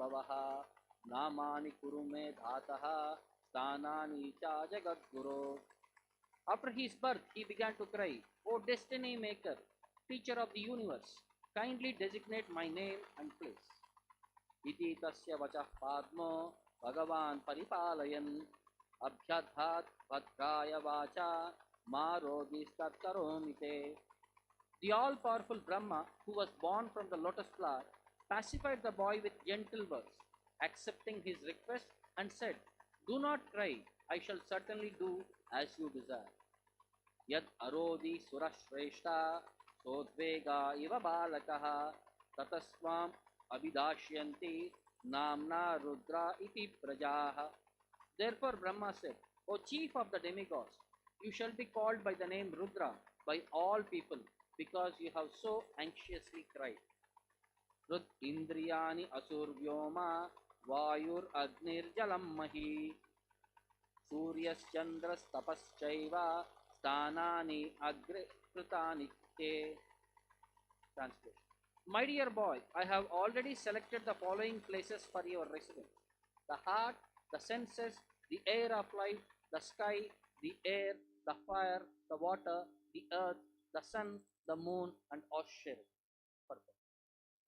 Bhavaha Namani Kurume Dhataha Sthanani Cha Jagadguru. After his birth, he began to cry, O destiny maker, teacher of the universe, kindly designate my name and place. Iti tasya vachah padmo Bhagavan paripalayan abhyadhat bhadraya vacha marodistat karomite. The all-powerful Brahma, who was born from the lotus flower, pacified the boy with gentle words, accepting his request and said, Do not cry, I shall certainly do as you desire. Yad arodi surashreshta sodvega iva balakaha tatasvam abhidashyanti namna rudra iti prajaha. Therefore Brahma said, O chief of the demigods, you shall be called by the name Rudra by all people, because you have so anxiously cried. Rud indriyani asur vyoma vayur agnir jalam mahi suryas chandras tapaschaiva sthanani agre krutani te. Translation. My dear boy, I have already selected the following places for your residence: the heart, the senses, the air of life, the sky, the air, the fire, the water, the earth, the sun, the moon, and Ashir.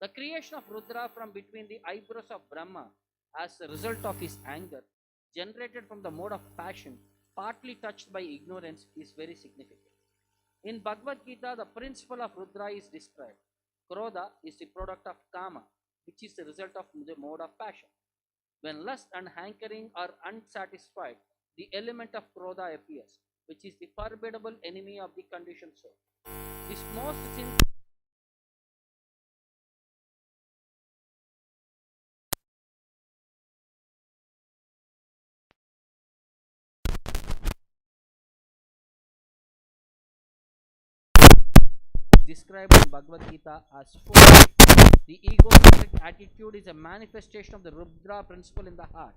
The creation of Rudra from between the eyebrows of Brahma as a result of his anger, generated from the mode of passion, partly touched by ignorance, is very significant. In Bhagavad Gita, the principle of Rudra is described. Krodha is the product of Kama, which is the result of the mode of passion. When lust and hankering are unsatisfied, the element of Krodha appears, which is the formidable enemy of the conditioned soul. This most described in Bhagavad Gita as foolish. The egocentric attitude is a manifestation of the Rudra principle in the heart,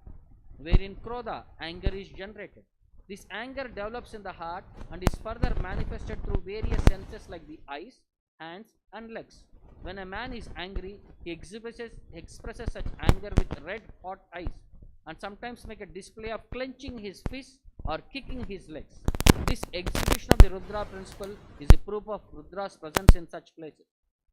wherein Krodha, anger, is generated. This anger develops in the heart and is further manifested through various senses like the eyes, hands, and legs. When a man is angry, he expresses such anger with red hot eyes, and sometimes make a display of clenching his fists or kicking his legs. This exhibition of the Rudra principle is a proof of Rudra's presence in such places.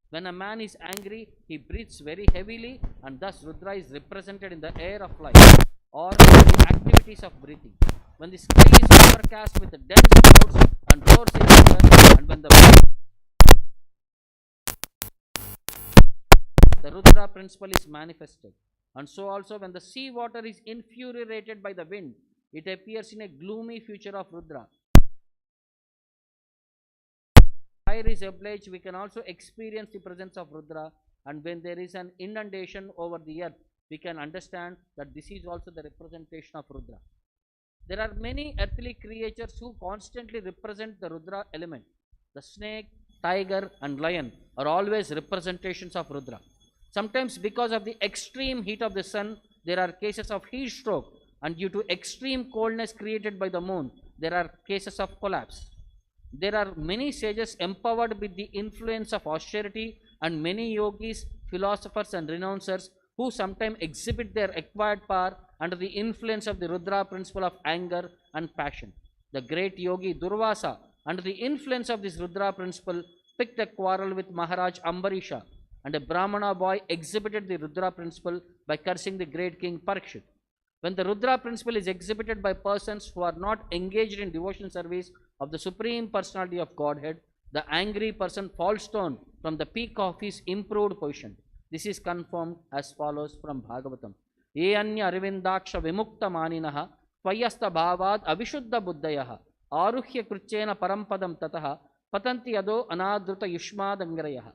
When a man is angry, he breathes very heavily, and thus Rudra is represented in the air of life or in the activities of breathing. When the sky is overcast with dense clouds and roars in thunder, and when the Rudra principle is manifested. And so also when the sea water is infuriated by the wind, it appears in a gloomy future of Rudra. Fire is ablaze, we can also experience the presence of Rudra, and when there is an inundation over the earth, we can understand that this is also the representation of Rudra. There are many earthly creatures who constantly represent the Rudra element. The snake, tiger, and lion are always representations of Rudra. Sometimes because of the extreme heat of the sun, there are cases of heat stroke, and due to extreme coldness created by the moon, there are cases of collapse. There are many sages empowered with the influence of austerity, and many yogis, philosophers, and renouncers who sometimes exhibit their acquired power under the influence of the Rudra principle of anger and passion. The great yogi Durvasa, under the influence of this Rudra principle, picked a quarrel with Maharaj Ambarisha, and a Brahmana boy exhibited the Rudra principle by cursing the great king Parikshit. When the Rudra principle is exhibited by persons who are not engaged in devotional service of the Supreme Personality of Godhead, the angry person falls down from the peak of his improved position. This is confirmed as follows from Bhagavatam. Ye anya arivindaksha vimukta maninaha tvayasta bhavad avishuddha buddhayaha aruhya kruchena parampadam tataha patanti yado anadruta yushmadangrayaha.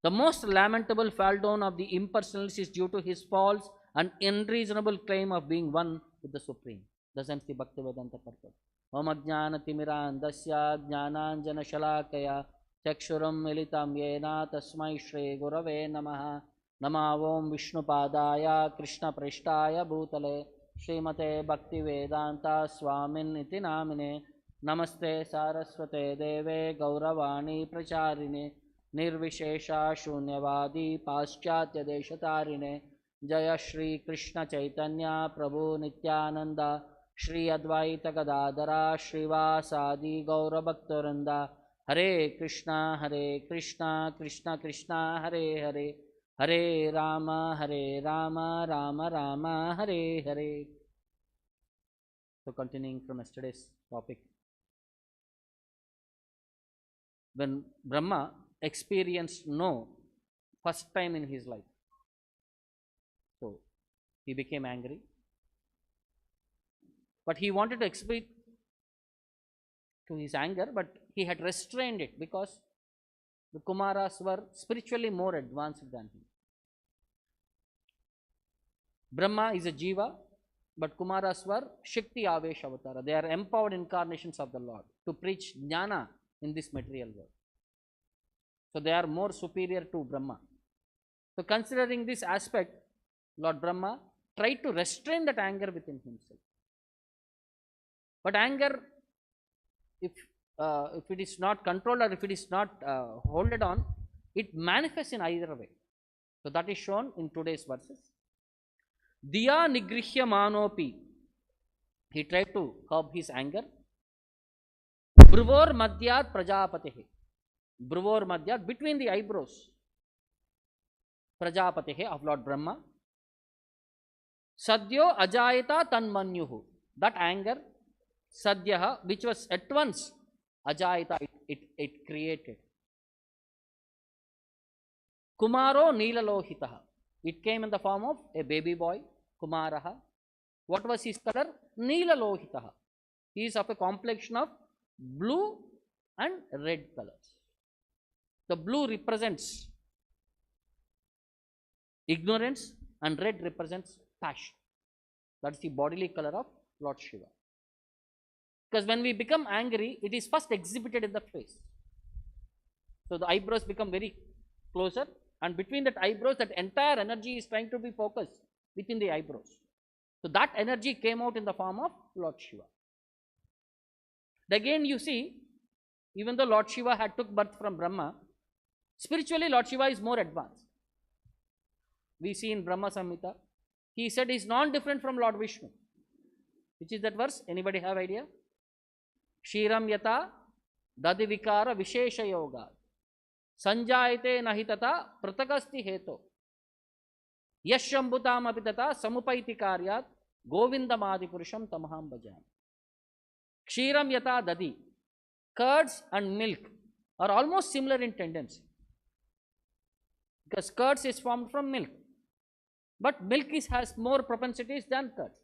The most lamentable fall down of the impersonalist is due to his false and unreasonable claim of being one with the Supreme. Thus ends the Bhaktivedanta purport. Om ajnana timirandasya jnananjana shalakaya chakshuram militam yena tasmai shri gurave namaha. Namavom Vishnu padaya Krishna prishtaya bhutale Srimate Bhaktivedanta Swamin iti namine. Namaste Saraswate Deve Gauravani Pracharine Nirvishesha Shunyavadi Paschatya Deshatarine Jaya Shri Krishna Chaitanya Prabhu Nityananda Shri Advaita Gadadara Srivasadi Gaura Bhaktaranda Hare Krishna Krishna Krishna Hare Hare Hare Rama Rama Rama Hare Hare. So continuing from yesterday's topic, when Brahma experienced no first time in his life, so he became angry, but he wanted to exhibit to his anger, but he had restrained it because the Kumaras were spiritually more advanced than him. Brahma is a Jiva, but Kumaras were Shakti Avesh Avatara. They are empowered incarnations of the Lord to preach Jnana in this material world. So they are more superior to Brahma. So considering this aspect, Lord Brahma tried to restrain that anger within himself. But anger, if it is not controlled or if it is not holded on, it manifests in either way. So that is shown in today's verses. Diya nigrihya manopi. He tried to curb his anger. Bruvor madhyat prajapatehe. Bruvor madhyat, between the eyebrows. Prajapatehe of Lord Brahma. Sadyo ajayata tanmanyuhu. That anger, sadyaha, which was at once ajayata, it created. Kumaro nilalohitaha. It came in the form of a baby boy. Kumaraha. What was his color? Neela Lohitaha. He is of a complexion of blue and red colors. The blue represents ignorance and red represents passion. That's the bodily color of Lord Shiva. Because when we become angry, it is first exhibited in the face. So the eyebrows become very closer, and between that eyebrows, that entire energy is trying to be focused within the eyebrows. So that energy came out in the form of Lord Shiva. Again you see, even though Lord Shiva had took birth from Brahma, spiritually Lord Shiva is more advanced. We see in Brahma Samhita, he said he is non-different from Lord Vishnu. Which is that verse? Anybody have idea? Kshiram yata dadivikara vishesha yoga sanjayate nahitata pratakasti heto yashambhutam apitata samupaiti karyat govindamadi purusham tamaham bhajam. Kshiram yata dadi. Curds and milk are almost similar in tendency, because curds is formed from milk, but milk has more propensities than curds.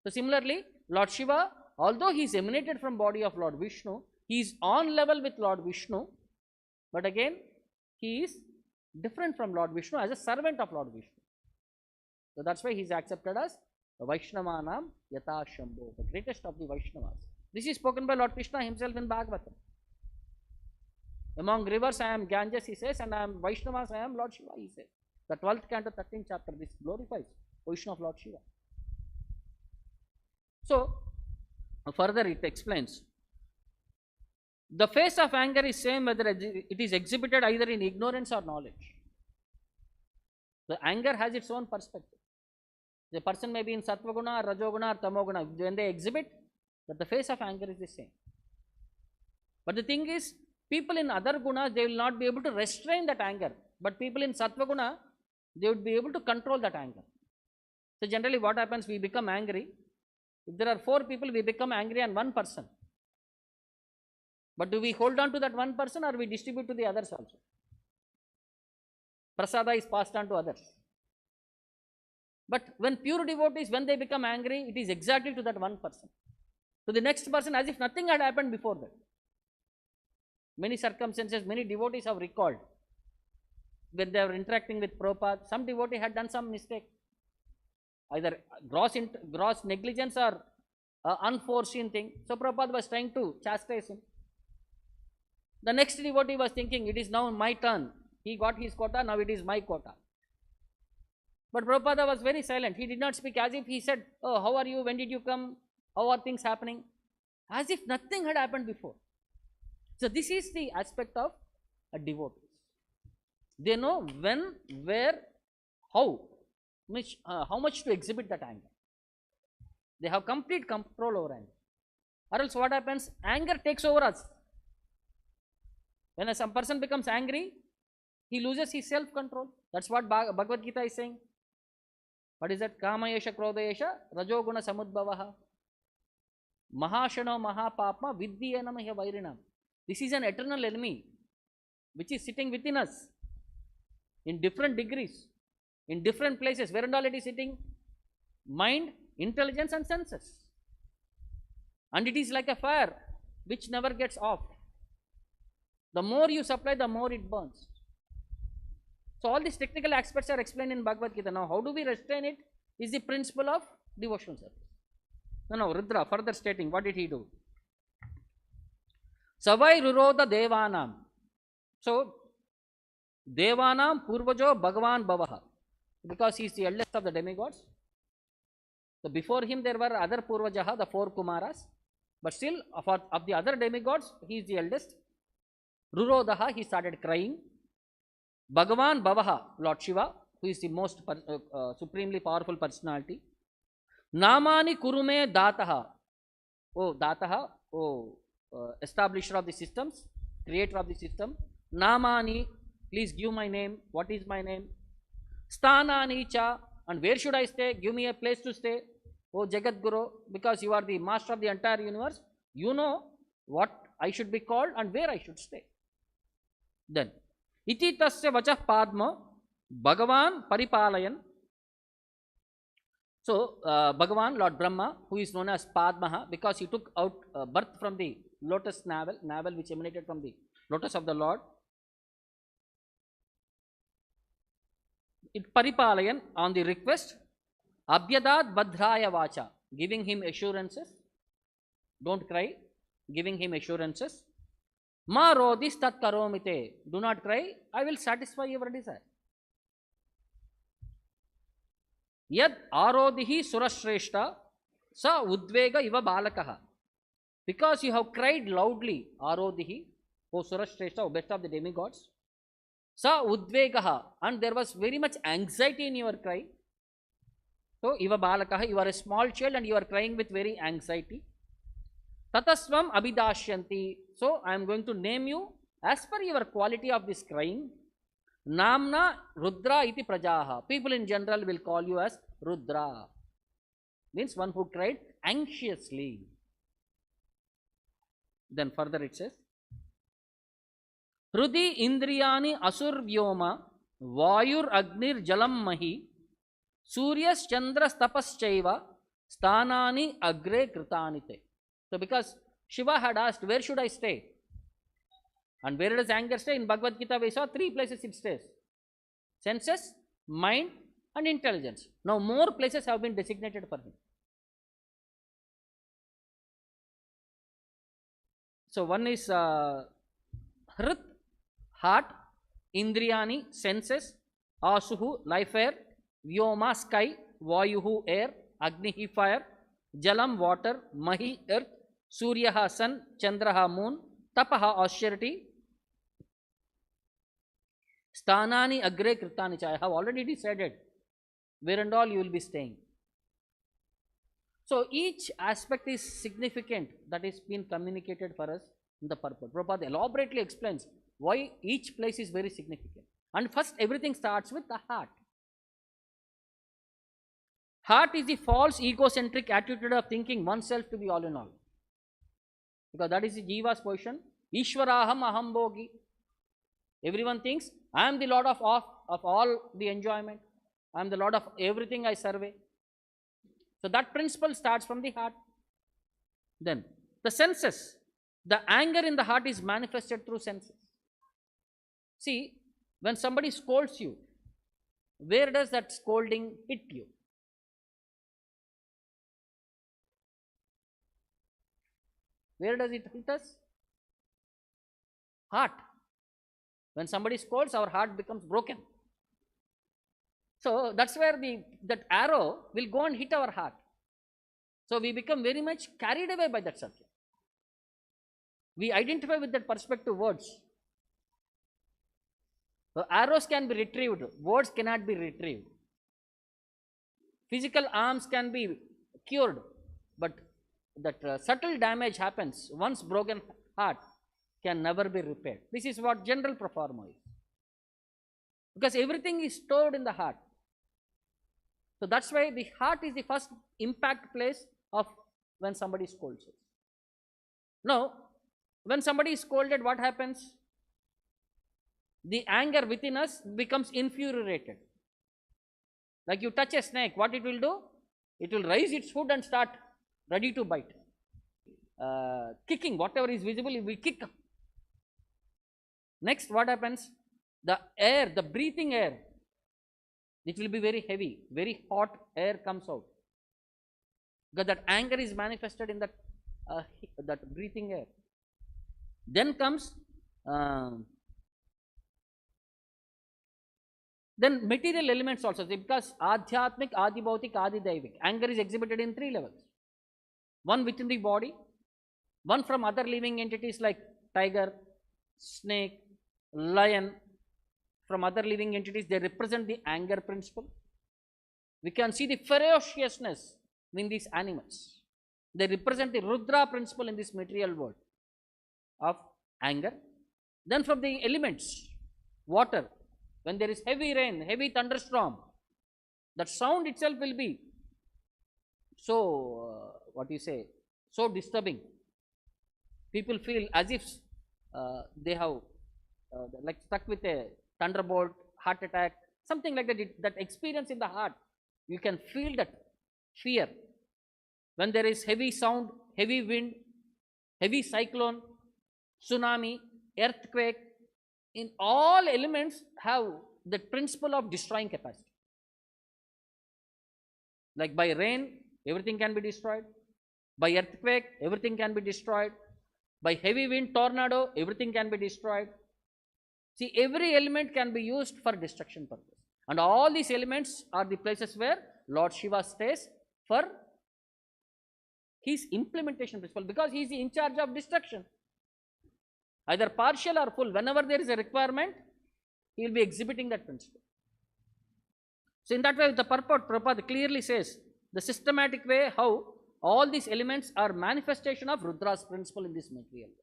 So similarly, Lord Shiva, although he is emanated from body of Lord Vishnu, he is on level with Lord Vishnu, but again he is different from Lord Vishnu as a servant of Lord Vishnu. So that's why he is accepted as the Vaishnavanam Yata Shambhu, the greatest of the Vaishnavas. This is spoken by Lord Krishna himself in Bhagavatam. Among rivers I am Ganges, he says, and I am Vaishnavas, I am Lord Shiva, he says. The 12th canto, 13th chapter, this glorifies position of Lord Shiva. So further it explains, the face of anger is same whether it is exhibited either in ignorance or knowledge. The anger has its own perspective. The person may be in Sattva Guna or Rajoguna or Tamoguna. When they exhibit, but the face of anger is the same. But the thing is, people in other gunas, they will not be able to restrain that anger. But people in Sattva Guna, they would be able to control that anger. So generally what happens, we become angry. If there are 4 people, we become angry on one person. But do we hold on to that one person or we distribute to the others also? Prasada is passed on to others. But when pure devotees, when they become angry, it is exactly to that one person. To the next person as if nothing had happened before that. Many circumstances, many devotees have recalled when they were interacting with Prabhupada, some devotee had done some mistake, either gross negligence or unforeseen thing. So Prabhupada was trying to chastise him. The next devotee was thinking, it is now my turn. He got his quota, now it is my quota. But Prabhupada was very silent. He did not speak, as if he said, oh, how are you? When did you come? How are things happening? As if nothing had happened before. So this is the aspect of a devotee. They know when, where, how how much to exhibit that anger. They have complete control over anger. Or else what happens? Anger takes over us. When some person becomes angry, he loses his self-control. That's what Bhagavad Gita is saying. What is that? Kamayesha krodayesha rajoguna samudbhavaha mahashano mahapapma vidyena mahya vairinam. This is an eternal enemy which is sitting within us in different degrees, in different places. Where and all it is sitting? Mind, intelligence and senses. And it is like a fire which never gets off. The more you supply, the more it burns. So all these technical aspects are explained in Bhagavad Gita. Now how do we restrain it is the principle of devotional service. Now Rudra further stating, what did he do? Savai Ruroda Devanam. So Devanam Purvajo Bhagavan Bhavaha, because he is the eldest of the demigods. So before him there were other Purvajaha, the 4 Kumaras, but still of the other demigods he is the eldest. Rurodaha, he started crying. Bhagavan Bhavaha, Lord Shiva, who is the most supremely powerful personality. Namani Kurume Dataha. Oh Dataha, oh establisher of the systems, creator of the system. Namani, please give my name. What is my name? Sthanani cha, and where should I stay? Give me a place to stay. Oh Jagat Guru, because you are the master of the entire universe. You know what I should be called and where I should stay. Then, iti tasya vachah padma Bhagavan paripalayan. So, Bhagavan, Lord Brahma, who is known as Padmaha, because he took out birth from the lotus navel which emanated from the lotus of the Lord. It paripalayan, on the request, abhyadat badhraya vacha, giving him assurances. Don't cry, giving him assurances. Ma rodis tat karomite, do not cry, I will satisfy your desire. Yad arodhihi surashreshta sa udvega iva balakaha. Because you have cried loudly, arodhihi, O surashreshta, O best of the demigods, sa udvegaha, and there was very much anxiety in your cry. So, iva balakaha, you are a small child and you are crying with very anxiety. Tatasvam abhidashyanti, so I am going to name you as per your quality of this crying. Namna Rudra iti prajaha. People in general will call you as Rudra. Means one who cried anxiously. Then further it says, Hrudi indriyani asur vyoma vayur agnir jalam mahi suryas chandras tapaschaiva sthanani agre kritanite. So because Shiva had asked, where should I stay? And where does anger stay? In Bhagavad Gita we saw 3 places it stays. Senses, mind and intelligence. Now more places have been designated for him. So one is Hrit, heart, Indriyani, senses, Asuhu, life air, Vyoma, sky, Vayuhu, air, Agnihi, fire, Jalam, water, Mahi, earth, Suryaha, sun, Chandraha, moon, Tapaha, austerity, Sthanani agre kritani. I have already decided where and all you will be staying. So each aspect is significant that is being communicated for us in the purport. Prabhupada elaborately explains why each place is very significant. And first everything starts with the heart. Heart is the false egocentric attitude of thinking oneself to be all in all. Because that is the Jiva's position. Ishwaraham aham bhogi. Everyone thinks, I am the Lord of all the enjoyment. I am the Lord of everything I survey. So that principle starts from the heart. Then the senses. The anger in the heart is manifested through senses. See, when somebody scolds you, where does that scolding hit you? Where does it hit us? Heart. When somebody scolds, our heart becomes broken. So that's where that arrow will go and hit our heart. So we become very much carried away by that subject. We identify with that perspective words. So arrows can be retrieved, words cannot be retrieved. Physical arms can be cured, but that subtle damage happens. Once broken heart can never be repaired. This is what general pro forma is. Because everything is stored in the heart. So that's why the heart is the first impact place of when somebody scolds us. Now, when somebody is scolded, what happens? The anger within us becomes infuriated. Like you touch a snake, what it will do? It will raise its foot and start ready to bite. Kicking, whatever is visible, it will kick. Next, what happens? The air, the breathing air, it will be very heavy, very hot air comes out. Because that anger is manifested in that, that breathing air. Then comes, then material elements also, because Adhyatmic, Adibhautik, Adidaivik. Anger is exhibited in 3 levels. One within the body, one from other living entities like tiger, snake, lion. From other living entities, they represent the anger principle. We can see the ferociousness in these animals. They represent the Rudra principle in this material world of anger. Then from the elements, water, when there is heavy rain, heavy thunderstorm, that sound itself will be so, so disturbing. People feel as if they have like stuck with a thunderbolt, heart attack, something like that. That experience in the heart, you can feel that fear. When there is heavy sound, heavy wind, heavy cyclone, tsunami, earthquake, in all elements have the principle of destroying capacity. Like by rain, everything can be destroyed. By earthquake, everything can be destroyed. By heavy wind, tornado, everything can be destroyed. See, every element can be used for destruction purpose. And all these elements are the places where Lord Shiva stays for his implementation principle, because he is in charge of destruction. Either partial or full, whenever there is a requirement, he will be exhibiting that principle. So in that way, the purport, Prabhupada clearly says, the systematic way how all these elements are manifestation of Rudra's principle in this material world.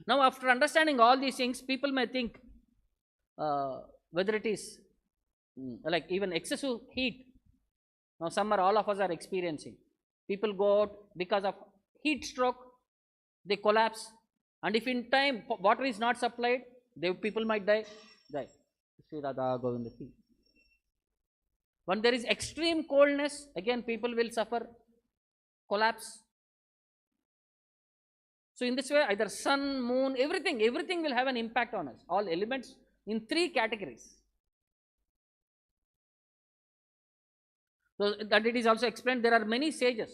Now, after understanding all these things, people may think whether it is like even excessive heat. Now, summer all of us are experiencing. People go out because of heat stroke, they collapse, and if in time water is not supplied, people might die. When there is extreme coldness, again people will suffer, collapse. So in this way, either sun, moon, everything will have an impact on us. All elements in 3 categories. So that it is also explained, there are many sages.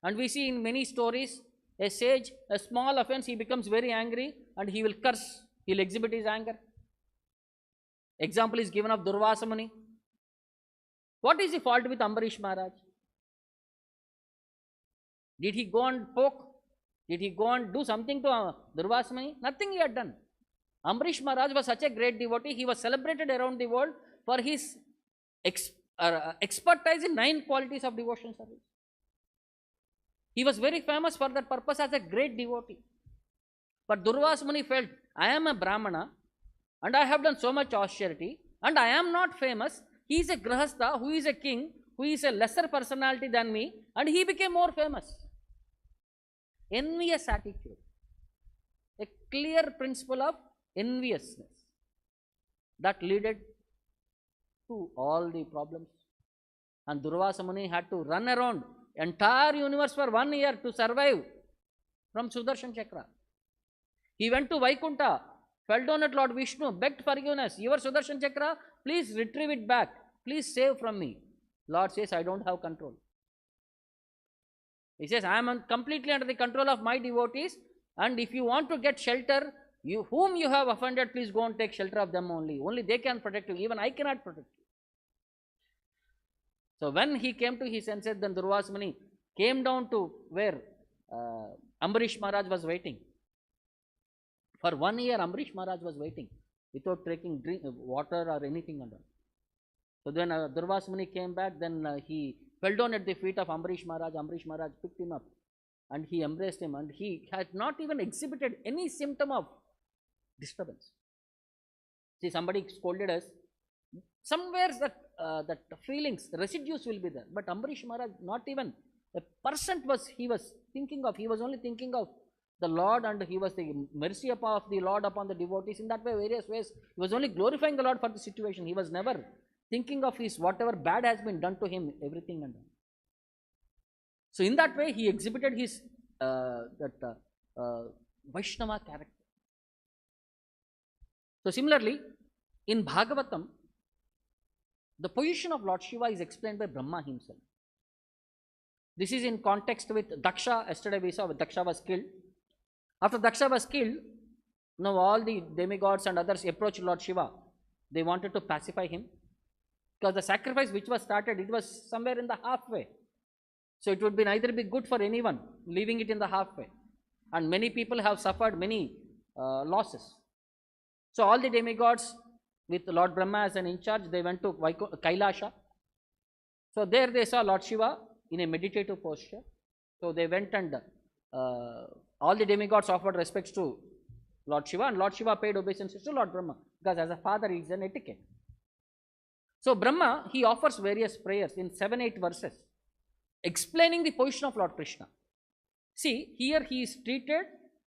And we see in many stories, a sage, a small offense, he becomes very angry and he will curse, he will exhibit his anger. Example is given of Durvasa Muni. What is the fault with Ambarish Maharaj? Did he go and poke? Did he go and do something to Durvasa Muni? Nothing he had done. Ambarish Maharaj was such a great devotee, he was celebrated around the world for his expertise in 9 qualities of devotion service. He was very famous for that purpose as a great devotee. But Durvasa Muni felt, I am a Brahmana and I have done so much austerity and I am not famous. He is a Grahastha who is a king, who is a lesser personality than me, and he became more famous. Envious attitude. A clear principle of enviousness that led to all the problems. And Durvasa Muni had to run around entire universe for 1 year to survive from Sudarshan Chakra. He went to Vaikunta, fell down at Lord Vishnu, begged forgiveness. Your Sudarshan Chakra, please retrieve it back. Please save from me. Lord says, I don't have control. He says, I am completely under the control of my devotees, and if you want to get shelter, whom you have offended, please go and take shelter of them only. Only they can protect you. Even I cannot protect you. So when he came to his senses, then Durvasa Muni came down to where Ambarish Maharaj was waiting. For 1 year, Ambarish Maharaj was waiting without taking water or anything. So then Durvasa Muni came back, then he fell down at the feet of Amrish Maharaj. Amrish Maharaj picked him up and he embraced him, and he had not even exhibited any symptom of disturbance. See, somebody scolded us. Somewhere that feelings, residues will be there. But Amrish Maharaj, not even a percent he was thinking of. He was only thinking of the Lord, and he was the mercy of the Lord upon the devotees. In that way, various ways, he was only glorifying the Lord for the situation. He was never thinking of his whatever bad has been done to him, everything and all. So in that way, he exhibited his Vaishnava character. So similarly, in Bhagavatam, the position of Lord Shiva is explained by Brahma himself. This is in context with Daksha. Yesterday we saw Daksha was killed. After Daksha was killed, now all the demigods and others approached Lord Shiva. They wanted to pacify him, because the sacrifice which was started, it was somewhere in the halfway. So it would be neither be good for anyone leaving it in the halfway. And many people have suffered many losses. So all the demigods with Lord Brahma as an in charge, they went to Kailasha. So there they saw Lord Shiva in a meditative posture. So they went and all the demigods offered respects to Lord Shiva, and Lord Shiva paid obeisances to Lord Brahma, because as a father he is an etiquette. So Brahma, he offers various prayers in 7-8 verses, explaining the position of Lord Krishna. See, here he is treated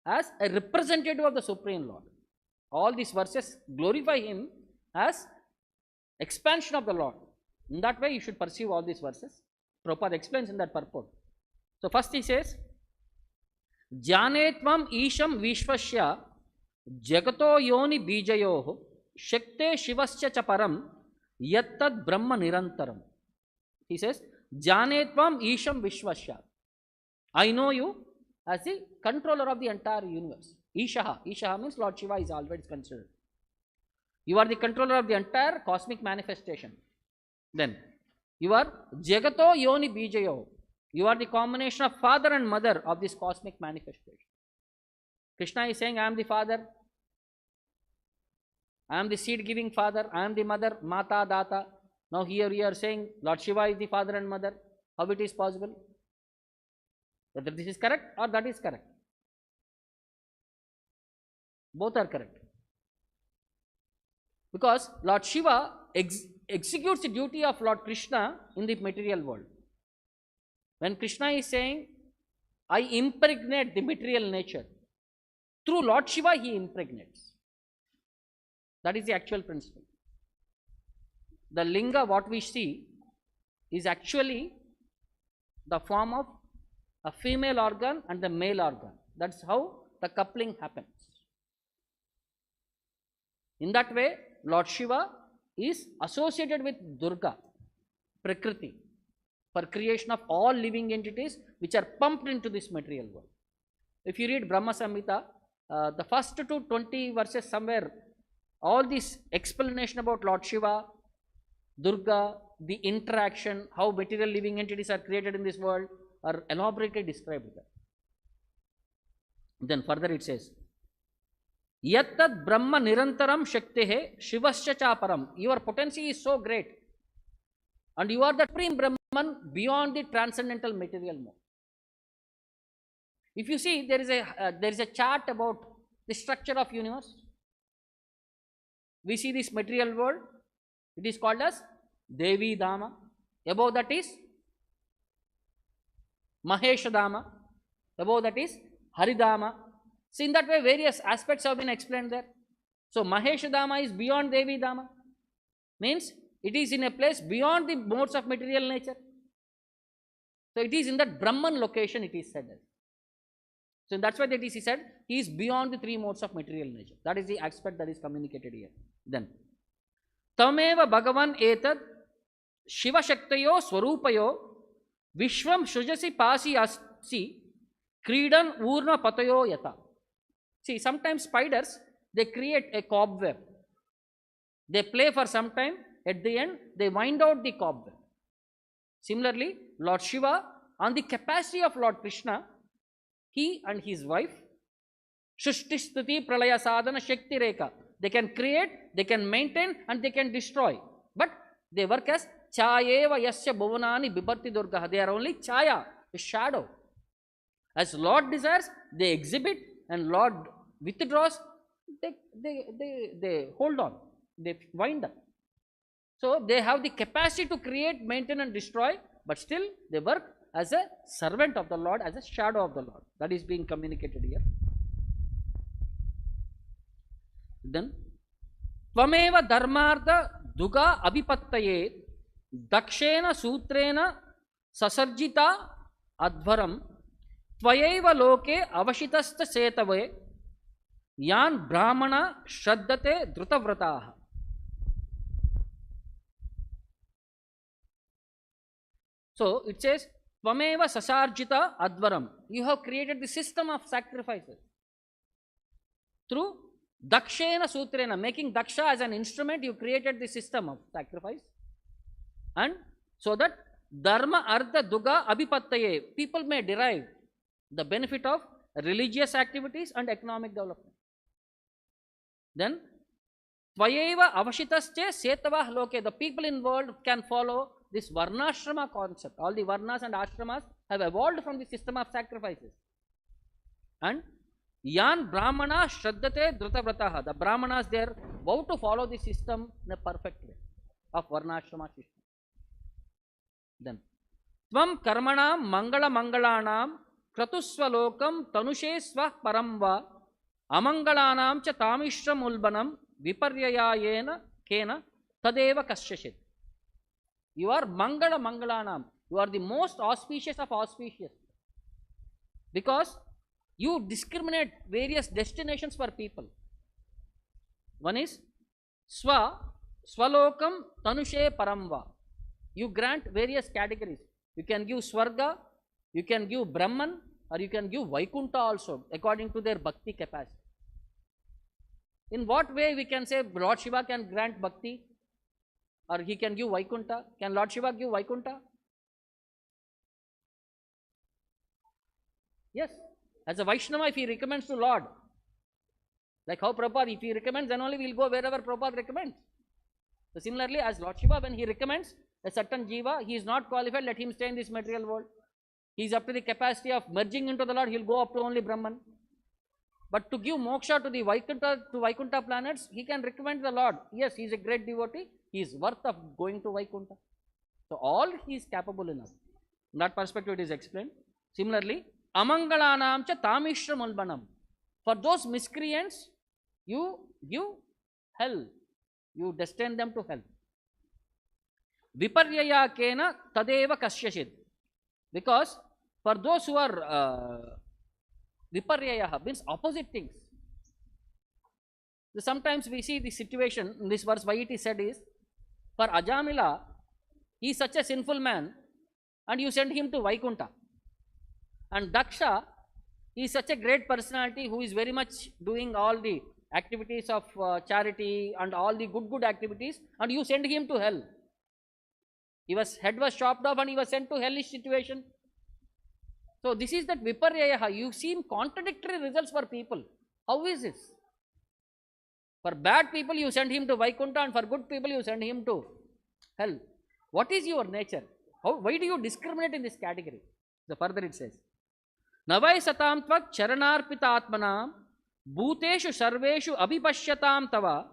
as a representative of the Supreme Lord. All these verses glorify him as expansion of the Lord. In that way, you should perceive all these verses. Prabhupada explains in that purport. So first he says, Jnanetvam isham vishvasya jagato yoni bijayoho shakte shivasya chaparam yattad brahma nirantaram. He says, Jnanetvam isham vishvasya. I know you as the controller of the entire universe. Ishaha. Ishaha means Lord Shiva is always considered. You are the controller of the entire cosmic manifestation. Then, you are Jagato Yoni Bijayo. You are the combination of father and mother of this cosmic manifestation. Krishna is saying, I am the father. I am the seed-giving father. I am the mother, Mata, Data. Now here we are saying Lord Shiva is the father and mother. How it is possible? Whether this is correct or that is correct. Both are correct. Because Lord Shiva executes the duty of Lord Krishna in the material world. When Krishna is saying, I impregnate the material nature, through Lord Shiva he impregnates. That is the actual principle. The linga, what we see, is actually the form of a female organ and the male organ. That's how the coupling happens. In that way, Lord Shiva is associated with Durga, Prakriti, for creation of all living entities which are pumped into this material world. If you read Brahma Samhita, the first to 20 verses somewhere, all this explanation about Lord Shiva, Durga, the interaction, how material living entities are created in this world, are elaborately described there. Then further it says, Yattad Brahma Nirantaram Shaktehe Shivasya Chaparam. Your potency is so great, and you are the supreme Brahman beyond the transcendental material mode. If you see, there is a chart about the structure of universe. We see this material world. It is called as Devi Dama. Above that is Mahesha Dama. Above that is Haridama. So in that way, various aspects have been explained there. So Mahesha Dama is beyond Devi Dama. Means it is in a place beyond the modes of material nature. So it is in that Brahman location it is said. So that's why that is he said, he is beyond the 3 modes of material nature. That is the aspect that is communicated here. Then, Tameva Bhagavan etad Shiva Shaktayo Swarupayo Vishwam Shujasi Pasi Asi Kridan Urna Patayo Yata. See, sometimes spiders, they create a cobweb. They play for some time. At the end, they wind out the cobweb. Similarly, Lord Shiva, on the capacity of Lord Krishna, he and his wife, Shushti Pralaya Sadhana Shakti Rekha, they can create, they can maintain, and they can destroy. But They work as chayeva yasya bhuvanani bibarti durgaha. They are only chaya, a shadow. As Lord desires, they exhibit, and Lord withdraws, they hold on, they wind up. So they have the capacity to create, maintain and destroy, but still they work as a servant of the Lord, as a shadow of the Lord. That is being communicated here. Then, Tvameva dharmartha duga abhipattaye dakshena sutrena sasarjita advaram Tvayeva loke avashitasta setave yan brahmana shraddate drutavrataha. So it says, Tvameva sasarjita advaram. You have created the system of sacrifices through dakshena sutrena, making daksha as an instrument. You created the system of sacrifice, and so that dharma artha duga abhipattaye, people may derive the benefit of religious activities and economic development. Then, Tvayeva avashitasche setavah loke, the people in the world can follow this varnashrama concept. All the varnas and ashramas have evolved from the system of sacrifices. And yan brahmana shraddate drutavrataha, the brahmanas there vow to follow the system in a perfect way of varnashrama system. Then, Tvam karmanam mangala mangalanam kratusvalokam tanushe svah paramva amangalanam cha tamishram ulbanam viparyayayena kena tadeva kasyashit. You are mangala mangalanam. You are the most auspicious of auspicious, because you discriminate various destinations for people. One is svalokam tanushe paramva. You grant various categories. You can give Swarga, you can give Brahman, or you can give Vaikunta also, according to their bhakti capacity. In what way we can say Lord Shiva can grant bhakti, or he can give Vaikunta? Can Lord Shiva give Vaikunta? Yes. As a Vaishnava, if he recommends to Lord, like how Prabhupada, if he recommends, then only we will go wherever Prabhupada recommends. So similarly, as Lord Shiva, when he recommends a certain jiva, he is not qualified, let him stay in this material world. He is up to the capacity of merging into the Lord, he will go up to only Brahman. But to give moksha to the Vaikunta planets, he can recommend the Lord. Yes, he is a great devotee, he is worth of going to Vaikunta. So all he is capable enough. In that perspective it is explained. Similarly, amangalanam cha tamishram ulbanam. For those miscreants, you give hell. You destine them to hell. Viparyaya kena tadeva kasyashid. Because for those who are viparyaya means opposite things. So sometimes we see the situation in this verse, why it is said is, for Ajamila, he is such a sinful man, and you send him to Vaikunta. And Daksha, he is such a great personality who is very much doing all the activities of charity and all the good activities, and you send him to hell. Head was chopped off and he was sent to hellish situation. So this is that viparyayaha. You see contradictory results for people. How is this? For bad people you send him to Vaikunta, and for good people you send him to hell. What is your nature? Why do you discriminate in this category? The further it says, Navai satam tvak charanarpita atmanam bhuteshu sarveshu abhipashyatam tava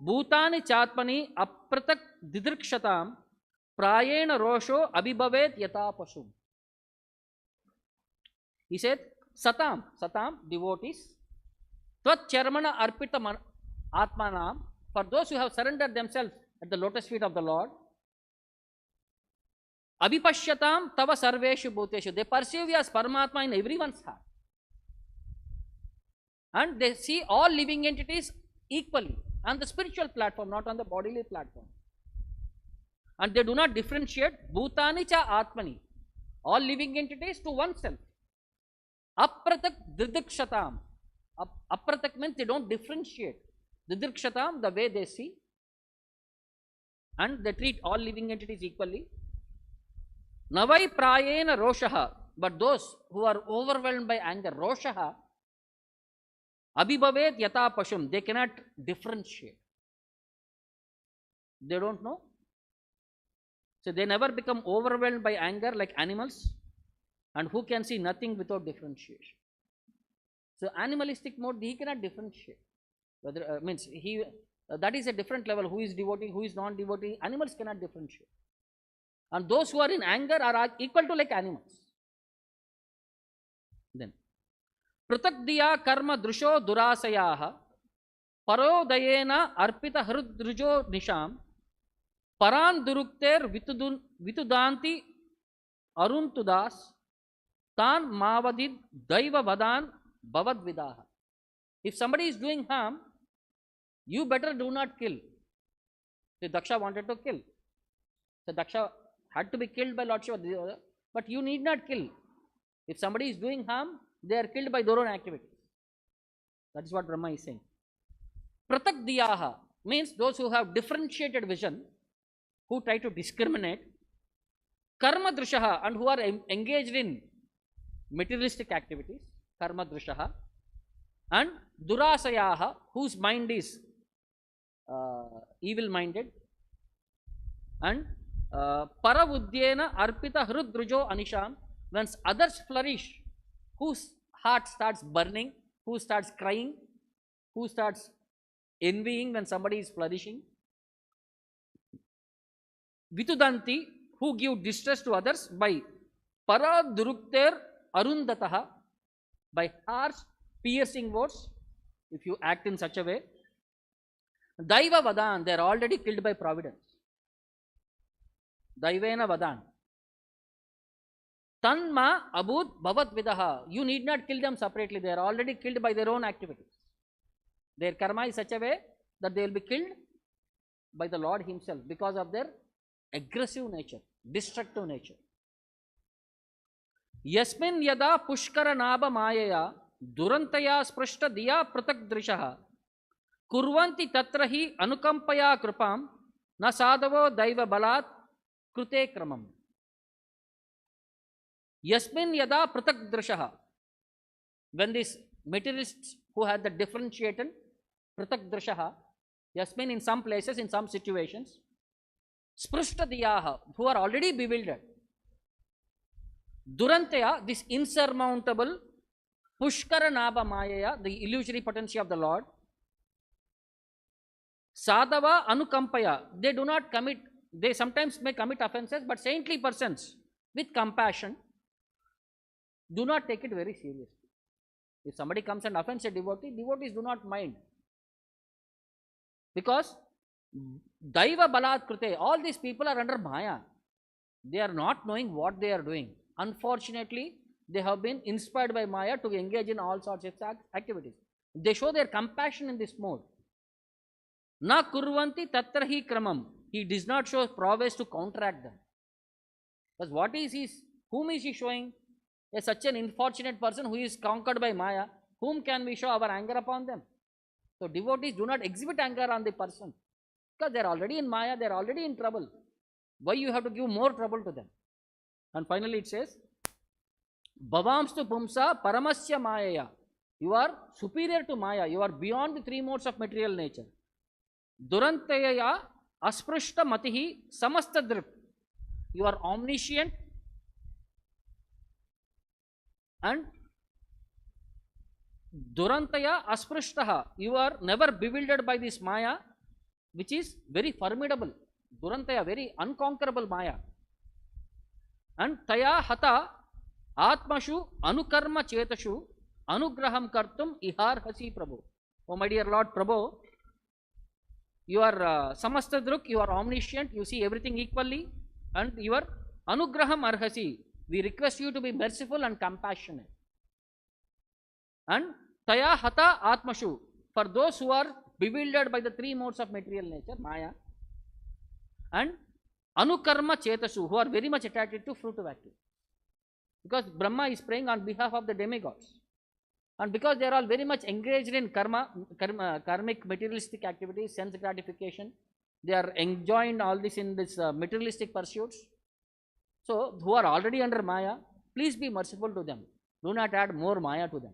bhutani chatmani apratak didrikshatam prayena rosho abhibhavet yata pasum. He said, satam, devotees, tvat charmana arpita atmanam, for those who have surrendered themselves at the lotus feet of the Lord, abhipashyatam tava sarveshu bhuteshu, they perceive you as Paramatma in everyone's heart. And they see all living entities equally on the spiritual platform, not on the bodily platform. And they do not differentiate bhutani cha atmani, all living entities to oneself. Apratak didrikshatam. Apratak means they don't differentiate. Didrikshatam, the way they see, and they treat all living entities equally. Navai prayena roshaha, but those who are overwhelmed by anger, roshaha, abhibhavet yata pashum, they cannot differentiate. They don't know So they never become overwhelmed by anger like animals, and who can see nothing without differentiation. So animalistic mode, he cannot differentiate. Whether means he that is a different level. Who is devotee, who is non-devotee? Animals cannot differentiate. And those who are in anger are equal to like animals. Then पृथक् दिया कर्म दृशो दुराशयाः परोदयेन अर्पित हृद्रुजो निशाम परान दुरुक्तेर वितुदान्ति अरुन्तुदास तान मावदिद दैव वदान भवद्विदाः. If somebody is doing harm, you better do not kill. So Daksha wanted to kill. So Daksha had to be killed by Lord Shiva, but you need not kill. If somebody is doing harm, they are killed by their own activities. That is what Brahma is saying. Pratak diyaha means those who have differentiated vision, who try to discriminate. Karma drishaha, and who are engaged in materialistic activities. Karma drishaha. And durasayaha, whose mind is evil minded. And paravudyena arpita hrudrujo anisham, when others flourish, whose heart starts burning, who starts crying, who starts envying when somebody is flourishing. Vitudanti, who give distress to others by paradurukter arundataha, by harsh piercing words, if you act in such a way. Daiva vadan, they are already killed by providence. Daivena vadan. Tanma abud bhavat vidaha, you need not kill them separately, they are already killed by their own activities. Their karma is such a way that they will be killed by the Lord himself because of their aggressive nature, destructive nature. Yasmin yada pushkara naba mayaya durantaya sprashta diya pratak drishaha kurvanti tatrahi anukampaya krupam na sadavo daiva balat krute kramam. Yasmin yada pratak drishaha, when these materialists who had the differentiated pratak drishaha, yasmin, in some places, in some situations, sprishta diyaha, who are already bewildered, durantaya, this insurmountable pushkara naba mayaya, the illusory potency of the Lord, sadava anukampaya, they do not commit, they sometimes may commit offenses, but saintly persons with compassion do not take it very seriously. If somebody comes and offends a devotee, devotees do not mind. Because Daiva Balat Krute, all these people are under Maya. They are not knowing what they are doing. Unfortunately, they have been inspired by Maya to engage in all sorts of activities. They show their compassion in this mode. Na kurvanti tatrahi kramam. He does not show prowess to counteract them. Because what is he, whom is he showing? Such an unfortunate person who is conquered by Maya, whom can we show our anger upon them? So devotees do not exhibit anger on the person, because they are already in Maya, they are already in trouble. Why you have to give more trouble to them? And finally it says, Bhavamstu Pumsa Paramasya Mayaya. You are superior to Maya, you are beyond the three modes of material nature. Durantaya Asprishta Matihi Samastadrip. You are omniscient and Durantaya Asprishtaha, you are never bewildered by this Maya, which is very formidable. Durantaya, very unconquerable Maya. And Taya Hata Atmashu Anukarma Chetashu Anugraham Kartum Iharhasi Prabhu. Oh my dear Lord Prabhu, you are Samastadruk, you are omniscient, you see everything equally, and you are Anugraham Arhasi. We request you to be merciful and compassionate. And Taya Hata Atmashu, for those who are bewildered by the three modes of material nature, Maya, and Anukarma Chetasu, who are very much attached to fruitive activity. Because Brahma is praying on behalf of the demigods. And because they are all very much engaged in karmic materialistic activities, sense gratification, they are enjoying all this in this materialistic pursuits. So, who are already under Maya, please be merciful to them. Do not add more Maya to them.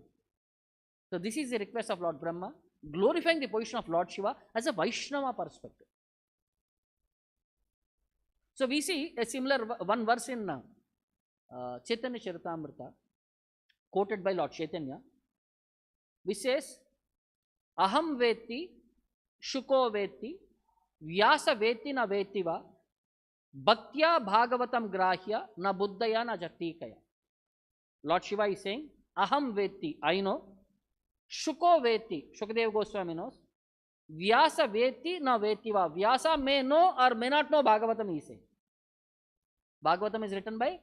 So, this is the request of Lord Brahma, glorifying the position of Lord Shiva as a Vaishnava perspective. So we see a similar one verse in Chaitanya Charitamrita, quoted by Lord Chaitanya, which says, Aham veti, Shuko veti, Vyasa veti na vetiva, Bhaktya Bhagavatam grahya, na buddhaya na jatikaya. Lord Shiva is saying, Aham veti, I know, Shuko veti, Shukadeva Goswami knows, Vyasa veti na vetiva, Vyasa may know or may not know Bhagavatam, he is saying. Bhagavatam is written by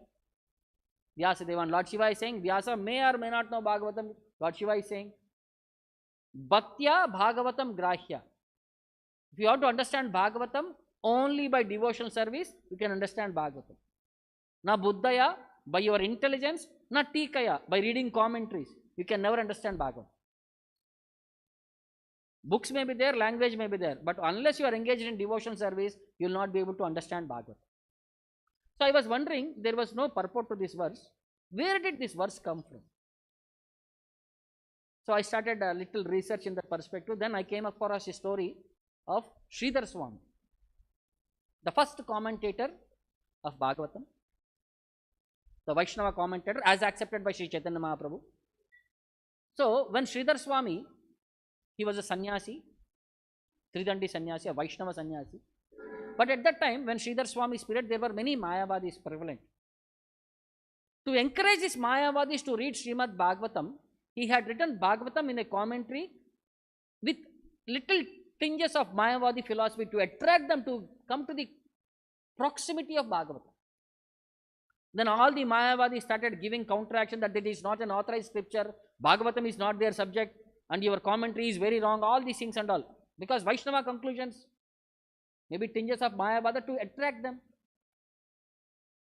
Vyasadeva. Lord Shiva is saying, Vyasa may or may not know Bhagavatam. Lord Shiva is saying, Bhaktya Bhagavatam grahya. If you have to understand Bhagavatam, only by devotional service, you can understand Bhagavatam. Na buddhaya, by your intelligence, na tikaya, by reading commentaries, you can never understand Bhagavatam. Books may be there, language may be there, but unless you are engaged in devotional service, you will not be able to understand Bhagavatam. So I was wondering, there was no purport to this verse. Where did this verse come from? So I started a little research in that perspective. Then I came across a story of Sridhar Swamy, the first commentator of Bhagavatam, the Vaishnava commentator, as accepted by Sri Chaitanya Mahaprabhu. So when Sridhar Swamy, he was a sannyasi, Tridandi sannyasi, a Vaishnava sannyasi. But at that time, when Sridhar Swamy's period, there were many Mayavadis prevalent. To encourage these Mayavadis to read Srimad Bhagavatam, he had written Bhagavatam in a commentary with little tinges of Mayavadi philosophy to attract them to come to the proximity of Bhagavatam. Then all the Mayavadis started giving counteraction that it is not an authorized scripture, Bhagavatam is not their subject, and your commentary is very wrong, all these things and all. Because Vaishnava conclusions, maybe tinges of Mayavada to attract them.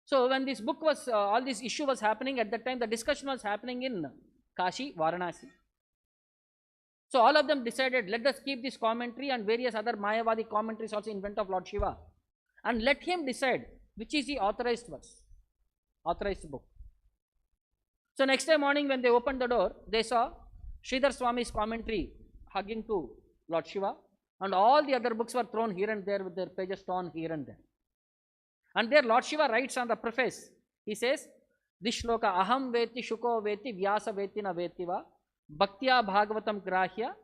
So when this book was, all this issue was happening, at that time the discussion was happening in Kashi, Varanasi. So all of them decided, let us keep this commentary and various other Mayavadi commentaries also in front of Lord Shiva, and let him decide which is the authorized verse, authorized book. So next day morning when they opened the door, they saw Sridhar Swamy's commentary hugging to Lord Shiva, and all the other books were thrown here and there with their pages torn here and there. And there Lord Shiva writes on the preface, he says, this shloka, aham veti shuko veti vyasa veti na vetiva, bhaktya bhagavatam grahya,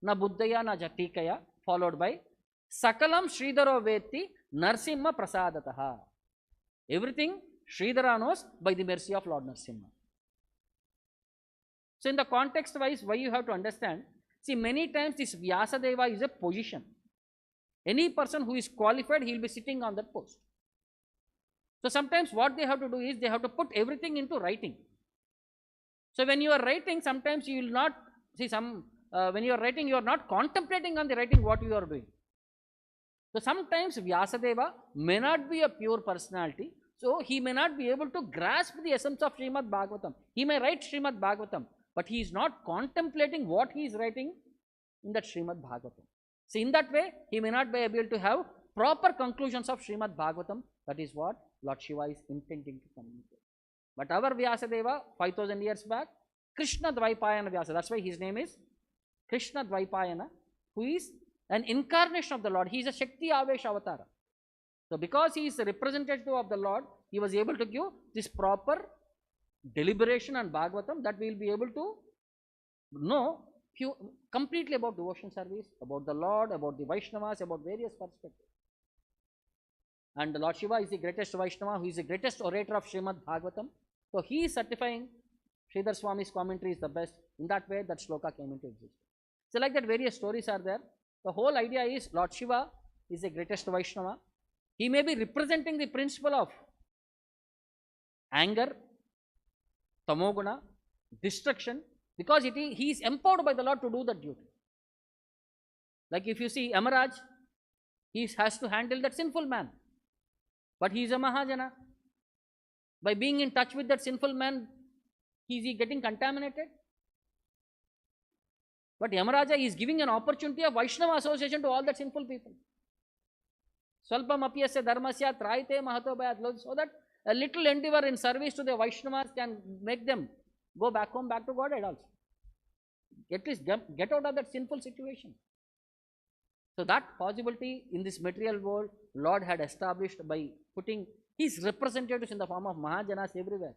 na buddhaya na jatikaya, followed by sakalam Sridharo veti Narasimha prasadataha. Everything Sridhara knows by the mercy of Lord Narasimha. So in the context wise, why you have to understand, see, many times this Vyasadeva is a position. Any person who is qualified, he will be sitting on that post. So sometimes what they have to do is, they have to put everything into writing. So when you are writing, sometimes you will not, see when you are writing, you are not contemplating on the writing what you are doing. So sometimes Vyasadeva may not be a pure personality, so he may not be able to grasp the essence of Srimad Bhagavatam. He may write Srimad Bhagavatam, but he is not contemplating what he is writing in that Srimad Bhagavatam. So in that way, he may not be able to have proper conclusions of Srimad Bhagavatam. That is what Lord Shiva is intending to communicate. But our Vyasadeva, 5000 years back, Krishna Dvaipayana Vyasa, that's why his name is Krishna Dvaipayana, who is an incarnation of the Lord. He is a Shakti Avesh Avatara. So because he is a representative of the Lord, he was able to give this proper deliberation on Bhagavatam, that we will be able to know completely about devotion service, about the Lord, about the Vaishnavas, about various perspectives. And the Lord Shiva is the greatest Vaishnava, who is the greatest orator of Srimad Bhagavatam. So he is certifying Sridhar Swamy's commentary is the best. In that way, that shloka came into existence. So like that, various stories are there. The whole idea is Lord Shiva is the greatest Vaishnava. He may be representing the principle of anger, tamoguna, destruction, because he is empowered by the Lord to do that duty. Like if you see Yamaraj, he has to handle that sinful man, but he is a Mahajana. By being in touch with that sinful man, is he getting contaminated? But Yamaraja is giving an opportunity of Vaishnava association to all that sinful people. Swalpam apyasya dharmasya traite mahato bhayat, so that a little endeavor in service to the Vaishnavas can make them go back home, back to Godhead also. At least get out of that sinful situation. So that possibility in this material world, Lord had established by putting His representatives in the form of Mahajanas everywhere,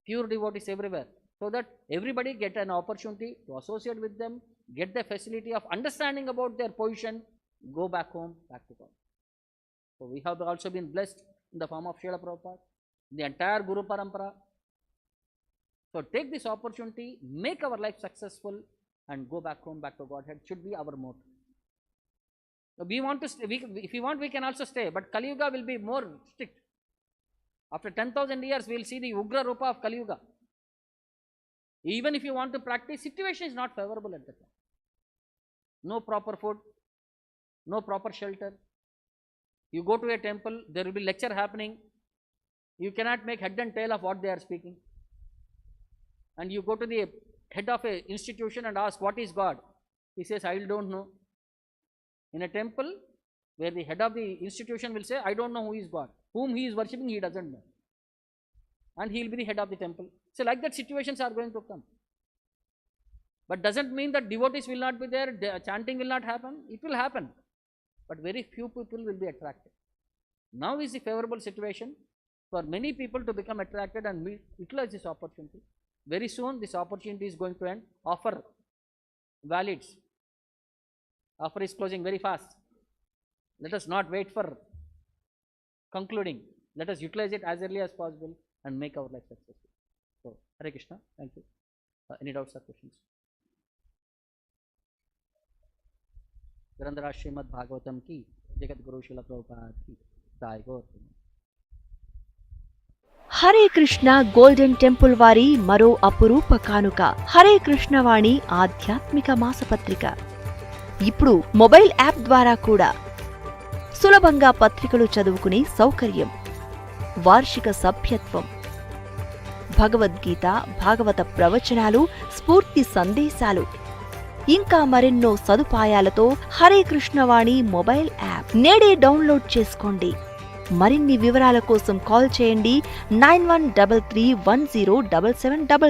pure devotees everywhere, so that everybody get an opportunity to associate with them, get the facility of understanding about their position, go back home, back to God. So we have also been blessed in the form of Srila Prabhupada, the entire Guru Parampara. So take this opportunity, make our life successful, and go back home, back to Godhead should be our motto. So we want to stay, if we want, we can also stay, but Kali Yuga will be more strict. After 10,000 years, we will see the Ugra Rupa of Kali Yuga. Even if you want to practice, situation is not favorable at that time. No proper food, no proper shelter. You go to a temple, there will be lecture happening. You cannot make head and tail of what they are speaking. And you go to the head of an institution and ask, what is God? He says, I don't know. In a temple, where the head of the institution will say, I don't know who is God. Whom he is worshipping, he doesn't know. And he will be the head of the temple. So like that, situations are going to come. But doesn't mean that devotees will not be there, chanting will not happen. It will happen. But very few people will be attracted. Now is the favorable situation for many people to become attracted and utilize this opportunity. Very soon, this opportunity is going to end. Offer valids. Offer is closing very fast. Let us not wait for concluding. Let us utilize it as early as possible and make our life successful. So, Hare Krishna. Thank you. Any doubts or questions? Grandhara Srimad Bhagavatam ki, Jagat Guru Srila Prabhupada ki, Sai Gaur. Hare Krishna golden temple వారి మరో అపురూప కానుక హరే కృష్ణ వాణి ఆధ్యాత్మిక మాసపత్రిక. ఇప్పుడు mobile app ద్వారా కూడా సులభంగా పత్రికలు చదువుకునే సౌకర్యం, వార్షిక సభ్యత్వం, భగవద్గీత, భాగవత ప్రవచనాలు, స్ఫూర్తి సందేశాలు, ఇంకా మరెన్నో సదుపాయాలతో హరే కృష్ణవాణి మొబైల్ యాప్ నేడే డౌన్లోడ్ చేసుకోండి. మరిన్ని వివరాల కోసం కాల్ చేయండి 9133107733.